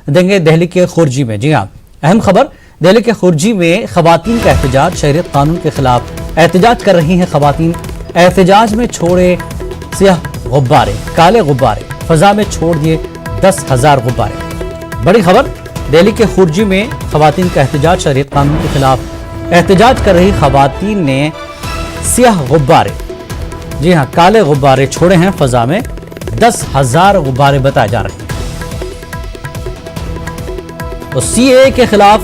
देंगे दहली के खुर्जी में। जी हाँ, अहम खबर, दहली के खुर्जी में खवातीन का एहतजाज, शहरियत कानून के खिलाफ एहतजाज कर रही हैं खवातीन। एहतजाज में छोड़े सियाह गुब्बारे, काले गुब्बारे, फजा में छोड़ दिए 10,000 गुब्बारे। बड़ी खबर, दहली के खुर्जी में खवातीन का एहतजाज, शहरियत कानून के खिलाफ एहतजाज कर रही खवातीन ने सियाह गुब्बारे, जी हाँ काले गुब्बारे छोड़े हैं फजा में। 10,000 गुब्बारे बताए जा रहे हैं। तो सीएए के खिलाफ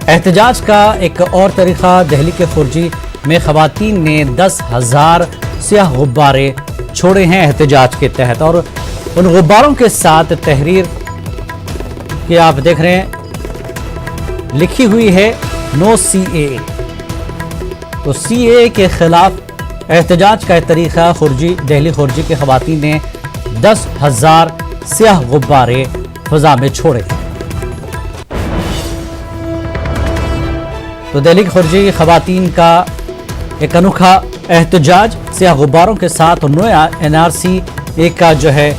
एहतजाज का एक और तरीका, दहली के खुर्जी में खवातीन ने 10,000 सियाह गुब्बारे छोड़े हैं एहतजाज के तहत, और उन गुब्बारों के साथ तहरीर कि आप देख रहे हैं लिखी हुई है नो सीएए। तो सीएए के खिलाफ एहतजाज का एक तरीका, दहली खुर्जी के खवातीन ने 10,000 सियाह गुब्बारे फजा में छोड़े। तो दहली खुर्जी खवातीन का एक अनोखा एहतजाज सियाह गुब्बारों के साथ, नो एनआरसी एक का जो है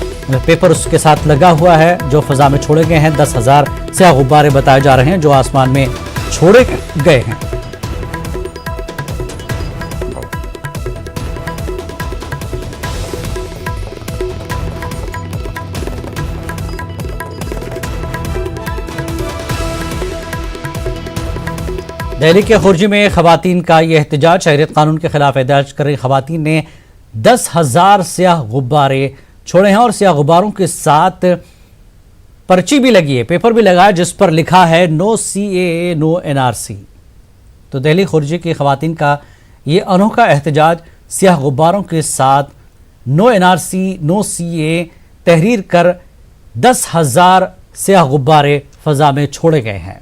पेपर उसके साथ लगा हुआ है जो फजा में छोड़े गए हैं। 10,000 सियाह गुब्बारे बताए जा रहे हैं जो आसमान में छोड़े गए हैं। दहली के खुर्जी में खवातीन का ये एहतजाज, शहरियत कानून के खिलाफ एहतजाज कर रही खवातीन ने 10,000 सियाह गुब्बारे छोड़े हैं, और सियाह गुब्बारों के साथ पर्ची भी लगी है, पेपर भी लगा है जिस पर लिखा है नो सीएए नो एनआरसी। तो दहली खुर्जी की खवातीन का ये अनोखा एहतजाज सियाह गुब्बारों के साथ नो एनआरसी नो सीएए तहरीर कर 10,000 सियाह गुब्बारे फजा में छोड़े गए हैं।